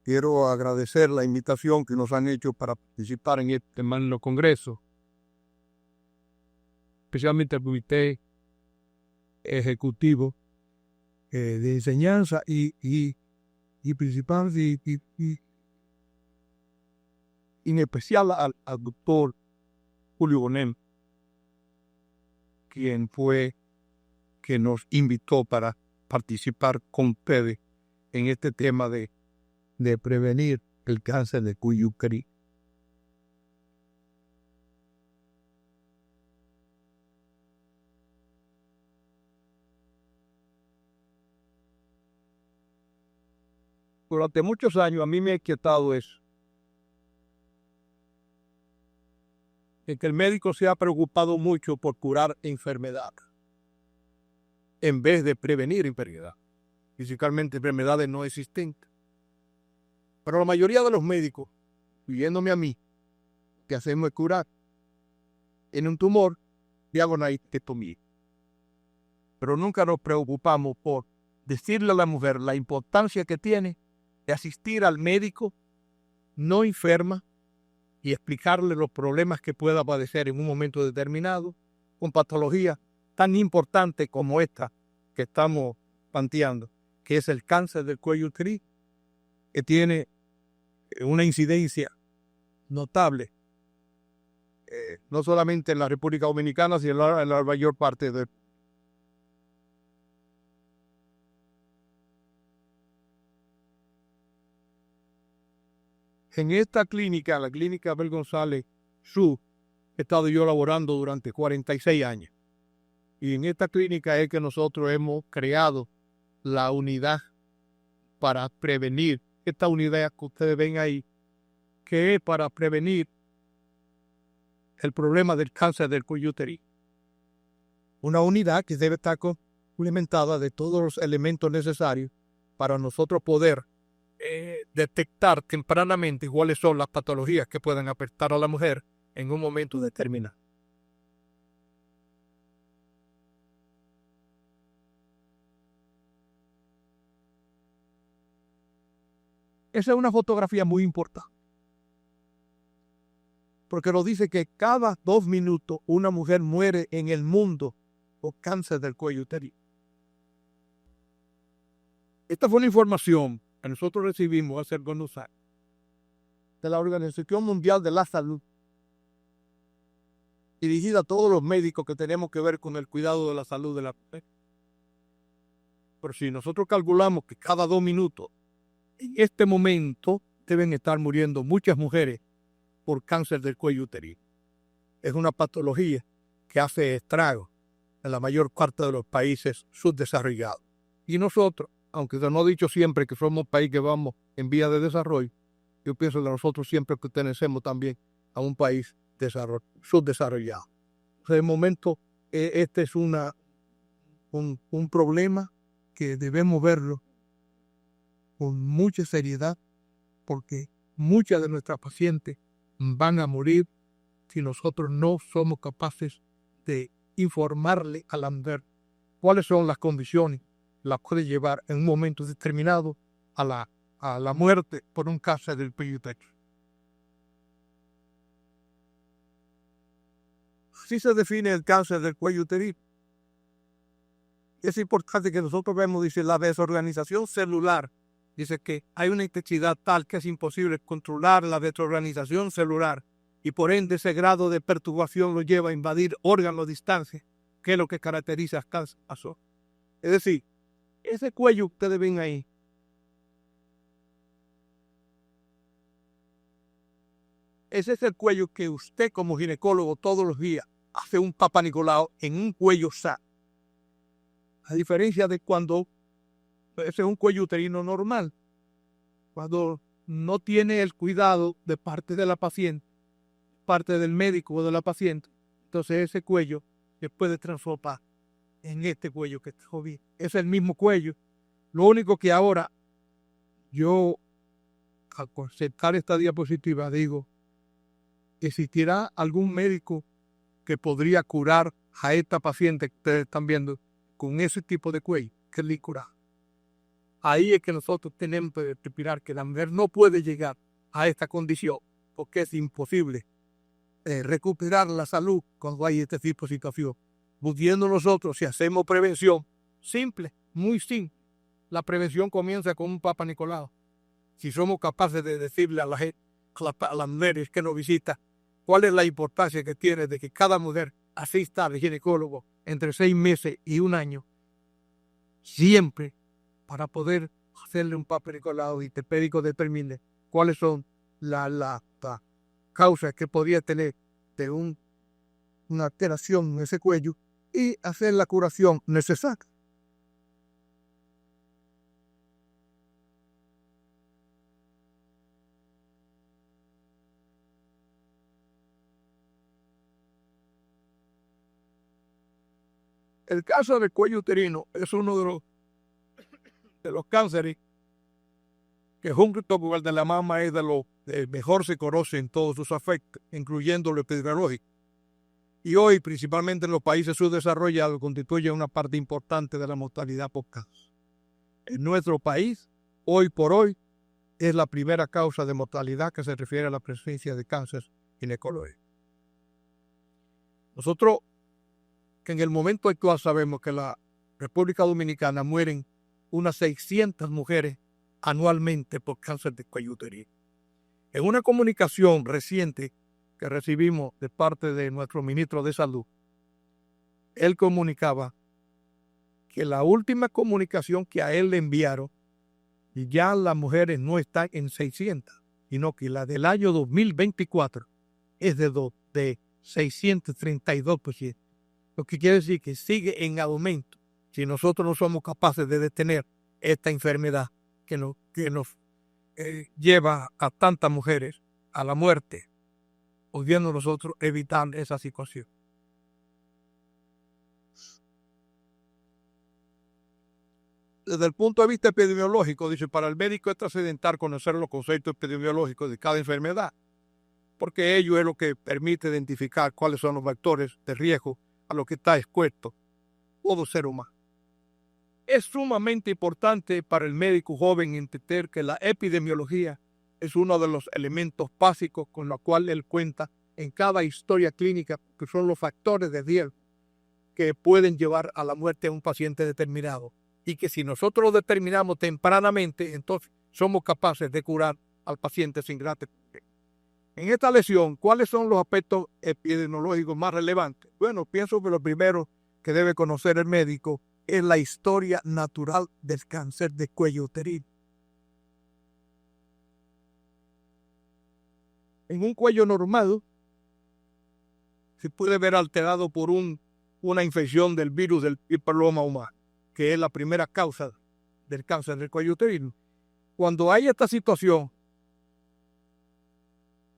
quiero agradecer la invitación que nos han hecho para participar en este magno congreso, especialmente al comité ejecutivo de enseñanza y principalmente y en especial al doctor Julio Bonem, quien fue que nos invitó para participar con ustedes en este tema de prevenir el cáncer de cuello uterino. Durante muchos años a mí me ha inquietado eso, de que el médico se ha preocupado mucho por curar enfermedad en vez de prevenir enfermedad, principalmente enfermedades no existentes. Pero la mayoría de los médicos, incluyéndome a mí, que hacemos es curar. En un tumor, diagonalitectomía. Pero nunca nos preocupamos por decirle a la mujer la importancia que tiene de asistir al médico no enferma y explicarle los problemas que pueda padecer en un momento determinado con patologías tan importantes como esta que estamos planteando, que es el cáncer del cuello uterino, que tiene una incidencia notable, no solamente en la República Dominicana, sino en la mayor parte del. En esta clínica, la clínica Abel González Sur, he estado yo laborando durante 46 años. Y en esta clínica es que nosotros hemos creado la unidad para prevenir, esta unidad que ustedes ven ahí, que es para prevenir el problema del cáncer del cuello uterino. Una unidad que debe estar complementada de todos los elementos necesarios para nosotros poder detectar tempranamente cuáles son las patologías que pueden afectar a la mujer en un momento determinado. Esa es una fotografía muy importante, porque nos dice que cada 2 minutos una mujer muere en el mundo por cáncer del cuello uterino. Esta fue una información que nosotros recibimos hace algunos años de la Organización Mundial de la Salud, dirigida a todos los médicos que tenemos que ver con el cuidado de la salud de la mujer. Pero si nosotros calculamos que cada 2 minutos, en este momento deben estar muriendo muchas mujeres por cáncer del cuello uterino. Es una patología que hace estragos en la mayor parte de los países subdesarrollados. Y nosotros, aunque no he dicho siempre que somos un país que vamos en vía de desarrollo, yo pienso que nosotros siempre pertenecemos también a un país subdesarrollado. Entonces, de momento, este es un problema que debemos verlo con mucha seriedad, porque muchas de nuestras pacientes van a morir si nosotros no somos capaces de informarle a la mujer cuáles son las condiciones que la puede llevar en un momento determinado a la muerte por un cáncer del cuello uterino. Así se define el cáncer del cuello uterino. Es importante que nosotros vemos, dice, la desorganización celular. Dice que hay una intensidad tal que es imposible controlar la desorganización celular y por ende ese grado de perturbación lo lleva a invadir órganos distantes, que es lo que caracteriza al cáncer. Es decir, ese cuello que ustedes ven ahí, ese es el cuello que usted como ginecólogo todos los días hace un Papa Nicolau en un cuello sano. A diferencia de cuando ese es un cuello uterino normal, cuando no tiene el cuidado de parte de la paciente, parte del médico o de la paciente, entonces ese cuello se puede transformar en este cuello que está bien. Es el mismo cuello. Lo único que ahora yo, al concertar esta diapositiva, digo, ¿existirá algún médico que podría curar a esta paciente que ustedes están viendo con ese tipo de cuello? ¿Qué le cura? Ahí es que nosotros tenemos que determinar que la mujer no puede llegar a esta condición porque es imposible recuperar la salud cuando hay este tipo de situación. Pudiendo nosotros, si hacemos prevención, simple, muy simple, la prevención comienza con un Papa Nicolau. Si somos capaces de decirle a la gente, a las mujeres que nos visitan, cuál es la importancia que tiene de que cada mujer asista al ginecólogo entre 6 meses y 1 año, siempre, para poder hacerle un Papa Nicolau y que el médico determine cuáles son las causas que podría tener de una alteración en ese cuello y hacer la curación necesaria. El caso del cuello uterino es uno de los cánceres que junto con el de la mama es de lo que mejor se conoce en todos sus aspectos, incluyendo lo epidemiológico. Y hoy, principalmente en los países subdesarrollados, constituye una parte importante de la mortalidad por cáncer. En nuestro país, hoy por hoy, es la primera causa de mortalidad que se refiere a la presencia de cáncer ginecológico. Nosotros, que en el momento actual sabemos que en la República Dominicana mueren unas 600 mujeres anualmente por cáncer de cuello uterino. En una comunicación reciente que recibimos de parte de nuestro ministro de Salud, él comunicaba que la última comunicación que a él le enviaron, ya las mujeres no están en 600, sino que la del año 2024 es de 632%. Lo que quiere decir que sigue en aumento si nosotros no somos capaces de detener esta enfermedad que nos lleva a tantas mujeres a la muerte, pudiendo nosotros evitar esa situación. Desde el punto de vista epidemiológico, dice, para el médico es trascendental conocer los conceptos epidemiológicos de cada enfermedad, porque ello es lo que permite identificar cuáles son los factores de riesgo a los que está expuesto todo ser humano. Es sumamente importante para el médico joven entender que la epidemiología es uno de los elementos básicos con los cuales él cuenta en cada historia clínica, que son los factores de riesgo que pueden llevar a la muerte a un paciente determinado. Y que si nosotros lo determinamos tempranamente, entonces somos capaces de curar al paciente sin grave. En esta lección, ¿cuáles son los aspectos epidemiológicos más relevantes? Bueno, pienso que lo primero que debe conocer el médico es la historia natural del cáncer de cuello uterino. En un cuello normal se puede ver alterado por una infección del virus del papiloma humano, que es la primera causa del cáncer del cuello uterino. Cuando hay esta situación,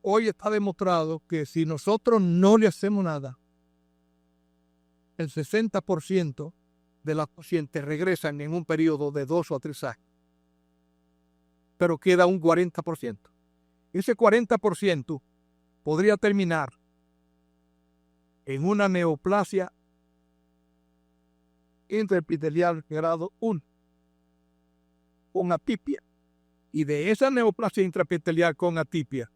hoy está demostrado que si nosotros no le hacemos nada, el 60% de las pacientes regresan en un periodo de 2 o 3 años. Pero queda un 40%. Ese 40% podría terminar en una neoplasia intraepitelial grado 1 con atipia. Y de esa neoplasia intraepitelial con atipia,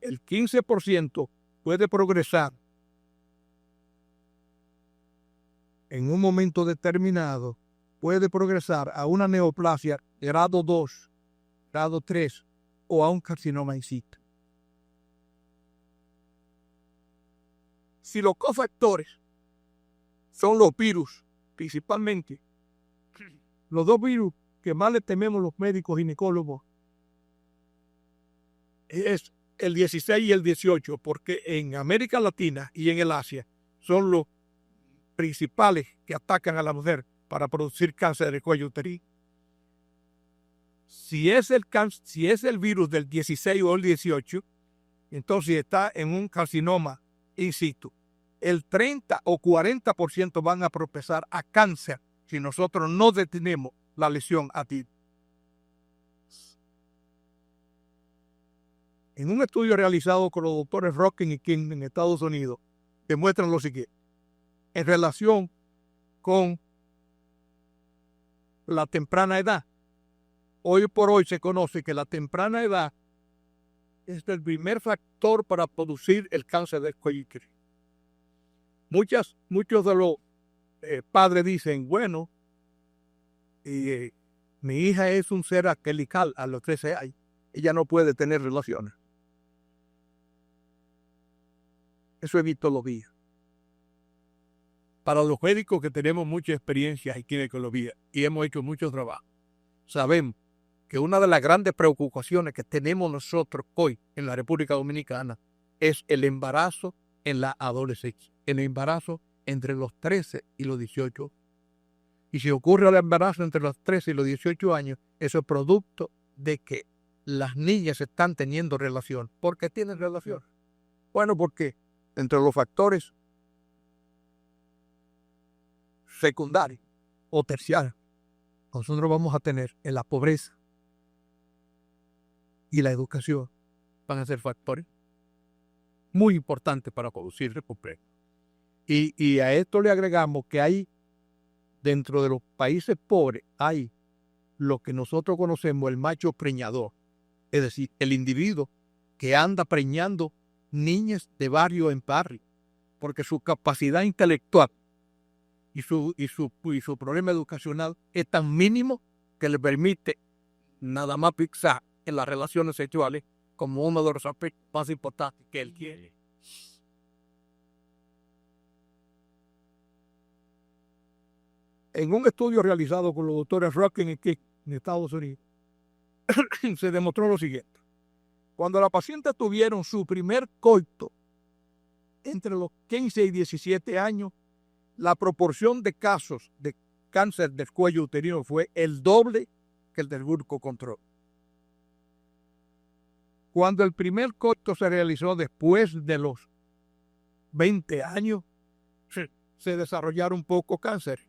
el 15% puede progresar en un momento determinado, puede progresar a una neoplasia grado 2, grado 3 o a un carcinoma in situ. Si los cofactores son los virus, principalmente, los 2 virus que más le tememos los médicos ginecólogos es el 16 y el 18, porque en América Latina y en el Asia son los principales que atacan a la mujer para producir cáncer del cuello uterino. Si es el virus del 16 o el 18, entonces está en un carcinoma in situ. El 30 o 40% van a tropezar a cáncer si nosotros no detenemos la lesión a tiempo. En un estudio realizado con los doctores Rocking y King en Estados Unidos, demuestran lo siguiente. En relación con la temprana edad, Hoy por hoy se conoce que la temprana edad es el primer factor para producir el cáncer del cuello uterino. Muchos de los padres dicen, bueno, mi hija es un ser angelical a los 13 años, ella no puede tener relaciones. Eso es vitología. Para los médicos que tenemos mucha experiencia en ginecología y hemos hecho mucho trabajo, sabemos que una de las grandes preocupaciones que tenemos nosotros hoy en la República Dominicana es el embarazo en la adolescencia, el embarazo entre los 13 y los 18. Y si ocurre el embarazo entre los 13 y los 18 años, eso es producto de que las niñas están teniendo relación. ¿Por qué tienen relación? Bueno, porque entre los factores secundarios o terciarios, nosotros vamos a tener en la pobreza y la educación van a ser factores muy importantes para producir recuperación. Y a esto le agregamos que hay, dentro de los países pobres, hay lo que nosotros conocemos el macho preñador, es decir, el individuo que anda preñando niñas de barrio en barrio, porque su capacidad intelectual y su problema educacional es tan mínimo que le permite nada más fixar en las relaciones sexuales como uno de los aspectos más importantes que él tiene. En un estudio realizado con los doctores Rockin y Kick en Estados Unidos, se demostró lo siguiente. Cuando las pacientes tuvieron su primer coito entre los 15 y 17 años, la proporción de casos de cáncer del cuello uterino fue el doble que el del grupo control. Cuando el primer coito se realizó después de los 20 años, se desarrollaron poco cáncer.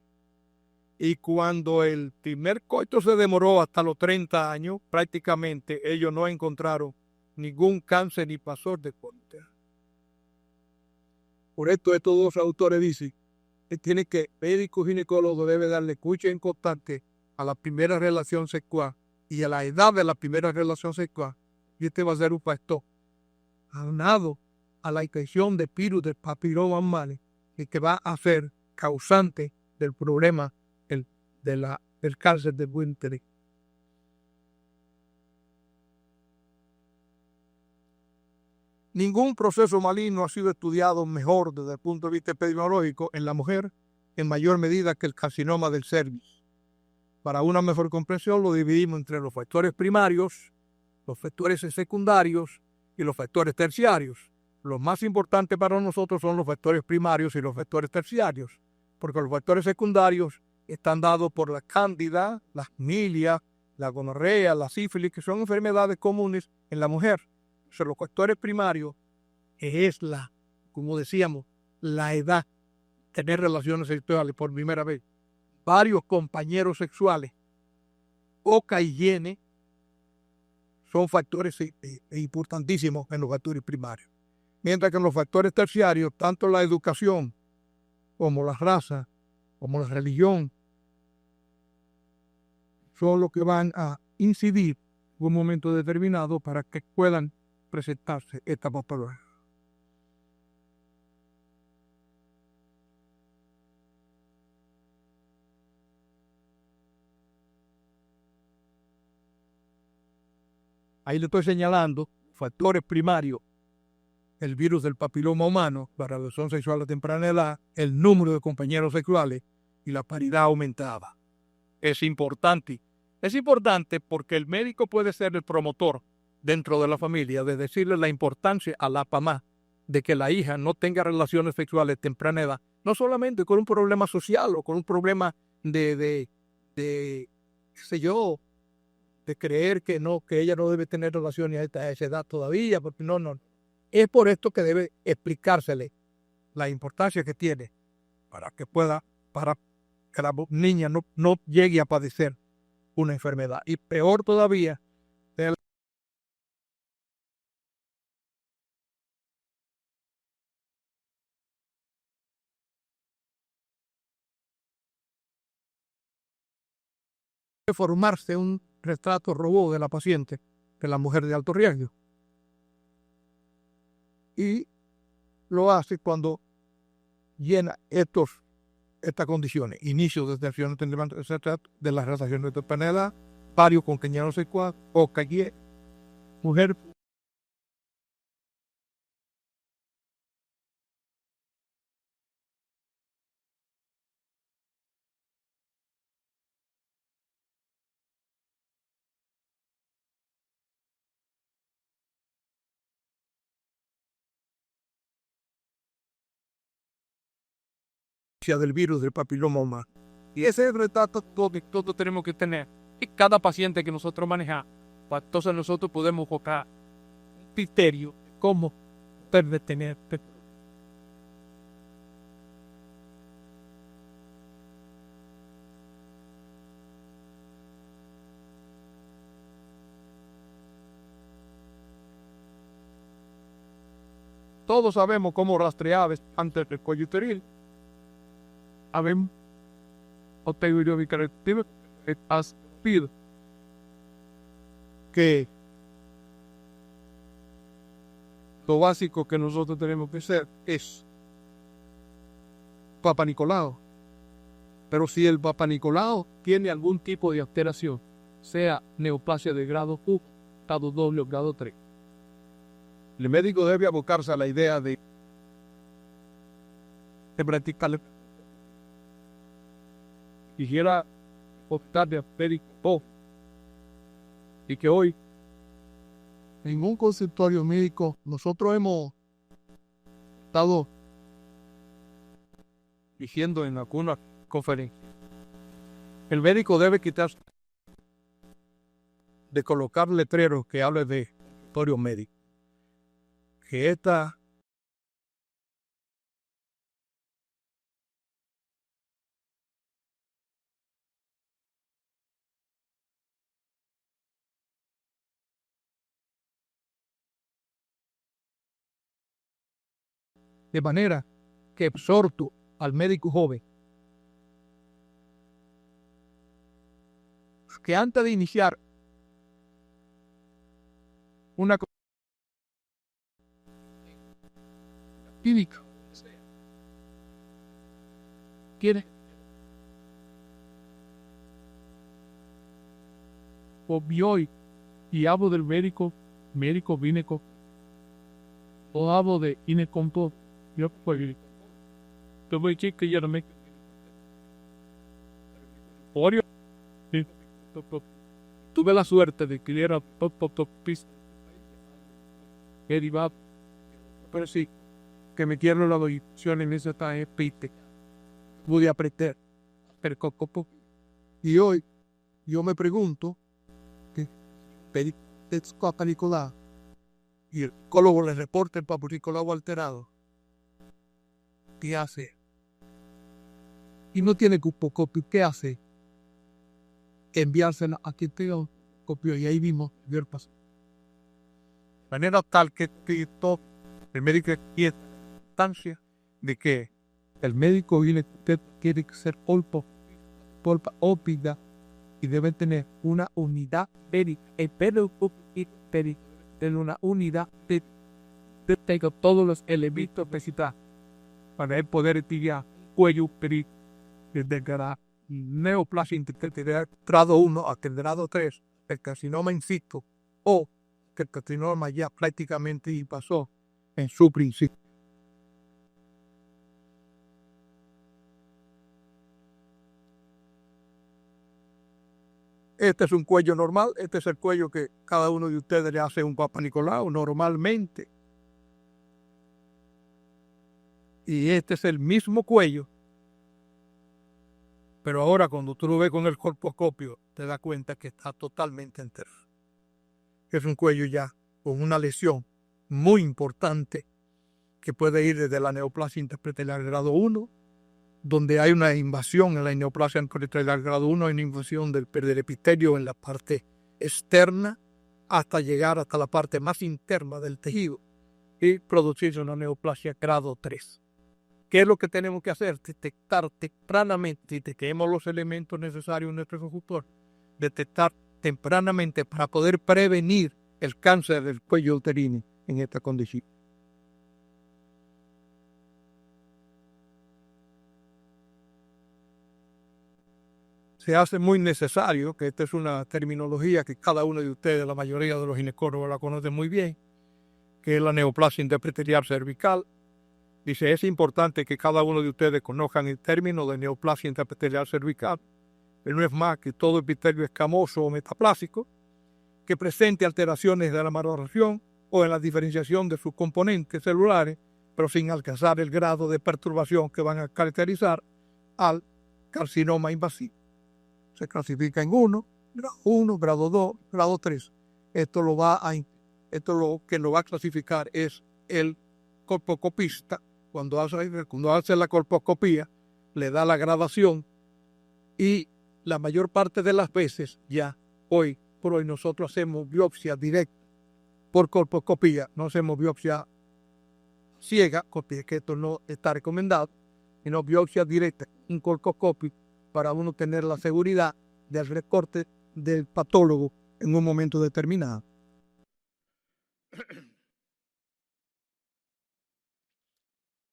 Y cuando el primer coito se demoró hasta los 30 años, prácticamente ellos no encontraron ningún cáncer ni pasó de coito. Por esto estos dos autores dicen que tiene que médico ginecólogo debe darle escucha importante a la primera relación sexual y a la edad de la primera relación sexual. Y este va a ser un factor aunado a la infección de virus del papiloma humano y que va a ser causante del problema del cáncer del cuello uterino. Ningún proceso maligno ha sido estudiado mejor desde el punto de vista epidemiológico en la mujer en mayor medida que el carcinoma del cervix. Para una mejor comprensión lo dividimos entre los factores primarios, los factores secundarios y los factores terciarios. Los más importantes para nosotros son los factores primarios y los factores terciarios, porque los factores secundarios están dados por la cándida, la milia, la gonorrea, la sífilis, que son enfermedades comunes en la mujer. O sea, los factores primarios es como decíamos, la edad, tener relaciones sexuales por primera vez, varios compañeros sexuales, poca higiene, son factores importantísimos en los factores primarios. Mientras que en los factores terciarios, tanto la educación como la raza, como la religión, son los que van a incidir en un momento determinado para que puedan presentarse estas patologías. Ahí le estoy señalando factores primarios: el virus del papiloma humano, la relación sexual a temprana edad, el número de compañeros sexuales y la paridad aumentada. Es importante porque el médico puede ser el promotor dentro de la familia de decirle la importancia a la mamá de que la hija no tenga relaciones sexuales a temprana edad, no solamente con un problema social o con un problema de qué sé yo, de creer que ella no debe tener relaciones a esa edad todavía, porque no. Es por esto que debe explicársele la importancia que tiene para que la niña no llegue a padecer una enfermedad. Y peor todavía, formarse un retrato robot de la paciente, de la mujer de alto riesgo. Y lo hace cuando llena estas condiciones: inicio de tensión de las relaciones de penalidad, pario con queñano secuaz o calle, mujer. Del virus del papiloma humano. Y ese retrato todo tenemos que tener. Y cada paciente que nosotros manejamos, pues entonces nosotros podemos buscar un criterio de cómo debe tener. Todos sabemos cómo rastrear antes del cuello uterino. Sabemos que lo básico que nosotros tenemos que hacer es Papa Nicolau. Pero si el Papa Nicolau tiene algún tipo de alteración, sea neoplasia de grado 1, grado 2 o grado 3, el médico debe abocarse a la idea de practicarle. Quisiera optar de médico y que hoy en un consultorio médico nosotros hemos estado diciendo en alguna conferencia, el médico debe quitarse de colocar letreros que hable de consultorio médico, que esta de manera que exhorto al médico joven que antes de iniciar una clínica quiere hoy y hablo del médico gineco o hablo de gineconto. Yo pues te voy a decir que ya no me tuve la suerte de que era derivado, pero sí que me quiero la donación en esa piste pude aprender y hoy yo me pregunto que pedí Papa Nicolau y el psicólogo le reporta el Papa Nicolau alterado. ¿Qué hace? Y no tiene copio. ¿Qué hace? Enviársela a quien tenga copio y ahí mismo ver paso. De manera tal que el médico tiene instancia de que el médico quiere ser polpa ópida y debe tener una unidad médica, en una unidad de tenga todos los elementos necesitados para él poder estudiar cuello uterino desde la neoplasia intersticial grado 1 hasta el grado 3, el carcinoma in situ, o que el carcinoma ya prácticamente pasó en su principio. Este es un cuello normal, este es el cuello que cada uno de ustedes le hace un Papa Nicolau normalmente. Y este es el mismo cuello, pero ahora cuando tú lo ves con el colposcopio te das cuenta que está totalmente entero. Es un cuello ya con una lesión muy importante que puede ir desde la neoplasia intersticial grado 1, donde hay una invasión en la neoplasia intersticial grado 1, hay una invasión del epitelio en la parte externa hasta llegar hasta la parte más interna del tejido y producirse una neoplasia grado 3. ¿Qué es lo que tenemos que hacer? Detectar tempranamente, si tenemos los elementos necesarios en nuestro consultor, detectar tempranamente para poder prevenir el cáncer del cuello uterino en esta condición. Se hace muy necesario, que esta es una terminología que cada uno de ustedes, la mayoría de los ginecólogos la conocen muy bien, que es la neoplasia intraepitelial cervical. Dice, es importante que cada uno de ustedes conozcan el término de neoplasia intraepitelial cervical, que no es más que todo epitelio escamoso o metaplásico que presente alteraciones de la maduración o en la diferenciación de sus componentes celulares, pero sin alcanzar el grado de perturbación que van a caracterizar al carcinoma invasivo. Se clasifica en grado 1, grado 2, grado 3. Esto lo que lo va a clasificar es el colposcopista. Cuando hace la colposcopía, le da la gradación y la mayor parte de las veces ya hoy por hoy nosotros hacemos biopsia directa por colposcopía, no hacemos biopsia ciega, porque esto no está recomendado, sino biopsia directa, un colposcopio, para uno tener la seguridad del recorte del patólogo en un momento determinado.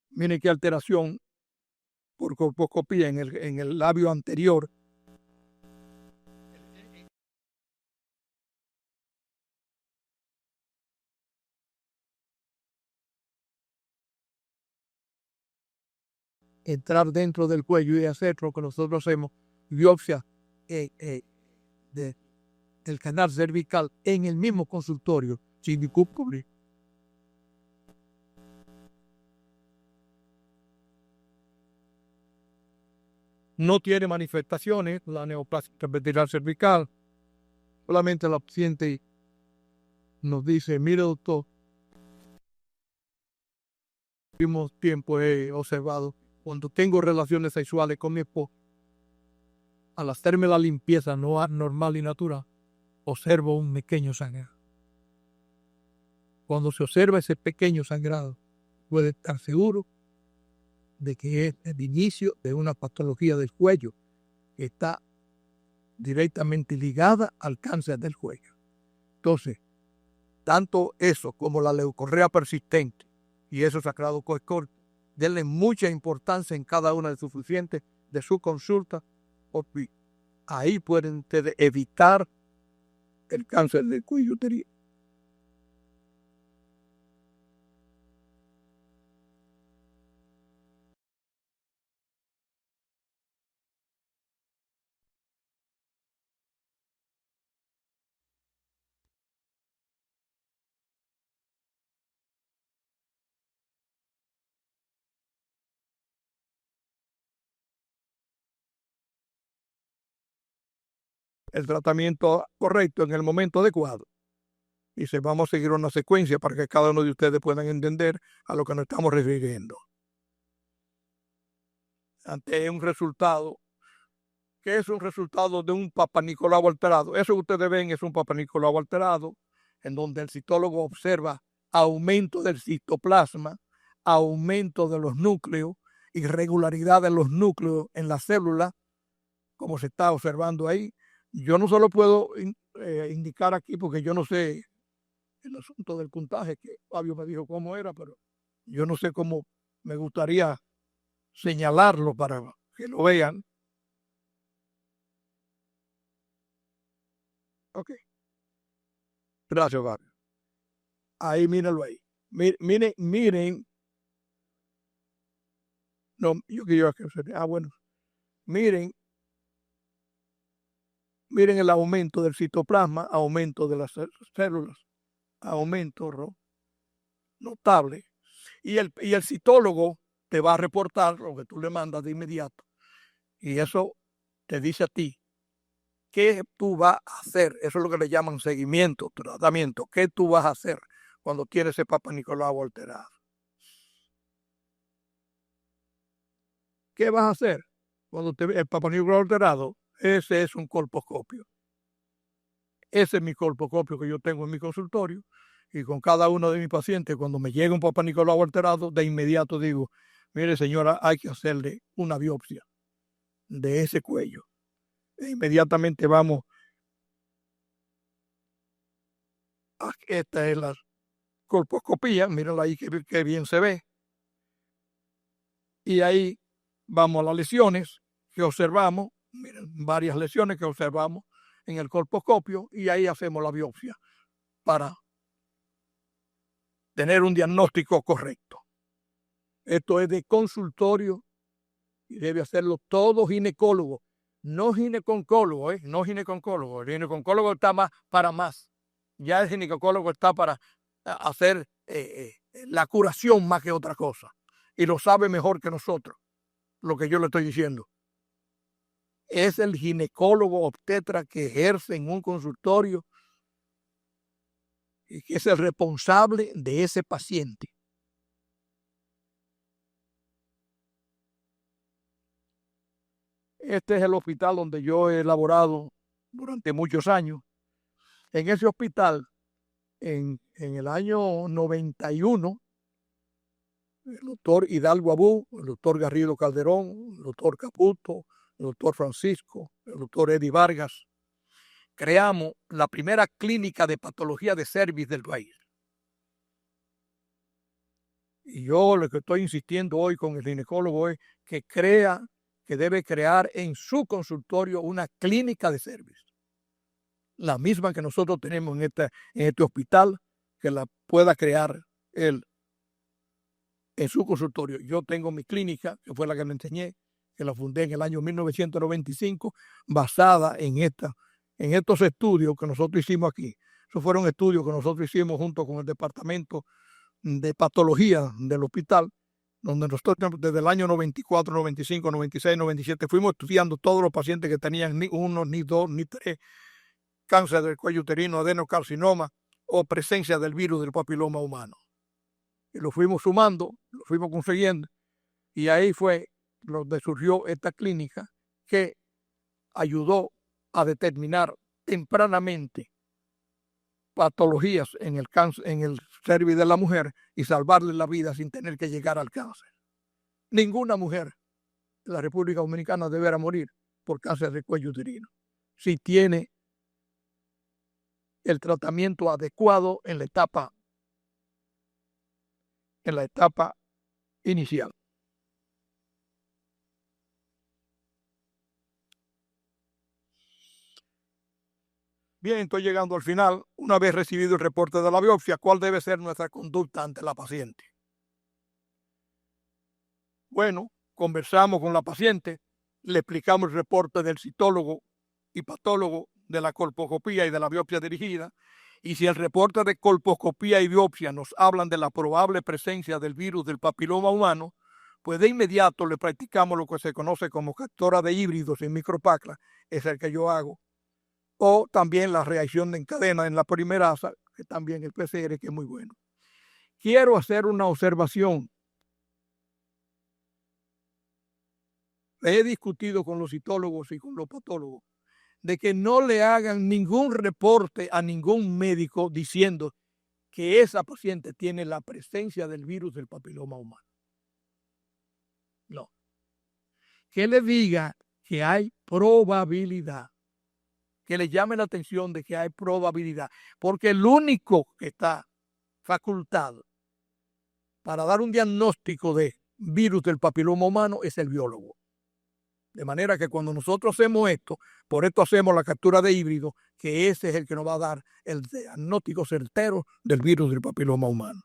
Miren qué alteración por colposcopía en el labio anterior. Entrar dentro del cuello y hacer lo que nosotros hacemos, biopsia del canal cervical en el mismo consultorio, sin ningún problema. No tiene manifestaciones la neoplasia intraepitelial cervical. Solamente la paciente nos dice, mire doctor, en el último tiempo he observado, cuando tengo relaciones sexuales con mi esposo, al hacerme la limpieza no normal y natural, observo un pequeño sangrado. Cuando se observa ese pequeño sangrado, puede estar seguro de que es el inicio de una patología del cuello que está directamente ligada al cáncer del cuello. Entonces, tanto eso como la leucorrea persistente y esos sangrados coescortos, denle mucha importancia en cada una de sus pacientes de su consulta, porque ahí pueden ustedes evitar el cáncer del cuello uterino. El tratamiento correcto en el momento adecuado. Y vamos a seguir una secuencia para que cada uno de ustedes puedan entender a lo que nos estamos refiriendo. Ante un resultado, que es un resultado de un Papa Nicolau alterado. Eso que ustedes ven es un Papa Nicolau alterado, en donde el citólogo observa aumento del citoplasma, aumento de los núcleos, irregularidad de los núcleos en la célula, como se está observando ahí. Yo no solo puedo indicar aquí, porque yo no sé el asunto del puntaje, que Fabio me dijo cómo era, pero yo no sé cómo me gustaría señalarlo para que lo vean. Ok. Gracias, Fabio. Ahí, mírenlo ahí. Miren. No, yo quiero que bueno. Miren el aumento del citoplasma, aumento de las células, aumento notable. Y el citólogo te va a reportar lo que tú le mandas de inmediato. Y eso te dice a ti qué tú vas a hacer. Eso es lo que le llaman seguimiento, tratamiento. ¿Qué tú vas a hacer cuando tienes ese Papa Nicolau alterado? ¿Qué vas a hacer cuando el Papa Nicolau alterado? Ese es un colposcopio. Ese es mi colposcopio que yo tengo en mi consultorio. Y con cada uno de mis pacientes, cuando me llega un Papa Nicolau alterado, de inmediato digo, mire señora, hay que hacerle una biopsia de ese cuello. E inmediatamente vamos Esta es la colposcopía, mírenla ahí que bien se ve. Y ahí vamos a las lesiones que observamos, miren, varias lesiones que observamos en el colposcopio, y ahí hacemos la biopsia para tener un diagnóstico correcto. Esto es de consultorio y debe hacerlo todo ginecólogo, no gineconcólogo, no gineconcólogo. El gineconcólogo está más para más. Ya el ginecólogo está para hacer la curación más que otra cosa. Y lo sabe mejor que nosotros, lo que yo le estoy diciendo. Es el ginecólogo obstetra que ejerce en un consultorio y que es el responsable de ese paciente. Este es el hospital donde yo he laborado durante muchos años. En ese hospital, en el año 91, el doctor Hidalgo Abú, el doctor Garrido Calderón, el doctor Caputo, el doctor Francisco, el doctor Eddie Vargas, creamos la primera clínica de patología de cervix del país. Y yo lo que estoy insistiendo hoy con el ginecólogo es que debe crear en su consultorio una clínica de cervix. La misma que nosotros tenemos en este hospital, que la pueda crear él en su consultorio. Yo tengo mi clínica, que fue la que le enseñé, que la fundé en el año 1995, basada en estos estudios que nosotros hicimos aquí. Esos fueron estudios que nosotros hicimos junto con el departamento de patología del hospital, donde nosotros desde el año 94, 95, 96, 97 fuimos estudiando todos los pacientes que tenían ni 1, ni 2, ni 3 cáncer del cuello uterino, adenocarcinoma o presencia del virus del papiloma humano. Y lo fuimos sumando, lo fuimos consiguiendo, y ahí fue donde surgió esta clínica que ayudó a determinar tempranamente patologías en el cáncer, en el cervix de la mujer, y salvarle la vida sin tener que llegar al cáncer. Ninguna mujer de la República Dominicana deberá morir por cáncer de cuello uterino si tiene el tratamiento adecuado en la etapa inicial. Bien, estoy llegando al final. Una vez recibido el reporte de la biopsia, ¿cuál debe ser nuestra conducta ante la paciente? Bueno, conversamos con la paciente, le explicamos el reporte del citólogo y patólogo de la colposcopía y de la biopsia dirigida, y si el reporte de colposcopía y biopsia nos hablan de la probable presencia del virus del papiloma humano, pues de inmediato le practicamos lo que se conoce como captura de híbridos en micropacla, es el que yo hago, o también la reacción en cadena en la polimerasa, que también el PCR, que es muy bueno. Quiero hacer una observación. He discutido con los citólogos y con los patólogos de que no le hagan ningún reporte a ningún médico diciendo que esa paciente tiene la presencia del virus del papiloma humano. No. Que le diga que hay probabilidad, que le llame la atención de que hay probabilidad, porque el único que está facultado para dar un diagnóstico de virus del papiloma humano es el biólogo. De manera que cuando nosotros hacemos esto, por esto hacemos la captura de híbrido, que ese es el que nos va a dar el diagnóstico certero del virus del papiloma humano.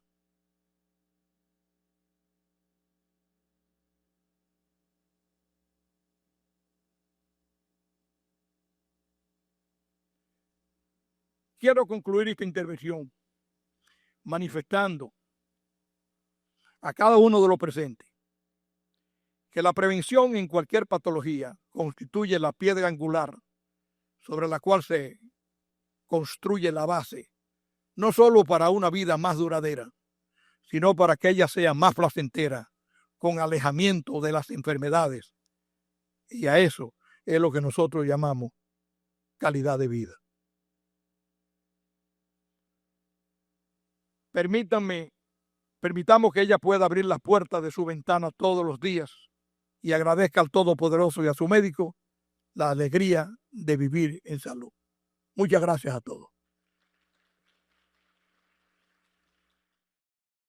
Quiero concluir esta intervención manifestando a cada uno de los presentes que la prevención en cualquier patología constituye la piedra angular sobre la cual se construye la base, no solo para una vida más duradera, sino para que ella sea más placentera, con alejamiento de las enfermedades. Y a eso es lo que nosotros llamamos calidad de vida. Permitamos que ella pueda abrir las puertas de su ventana todos los días y agradezca al Todopoderoso y a su médico la alegría de vivir en salud. Muchas gracias a todos.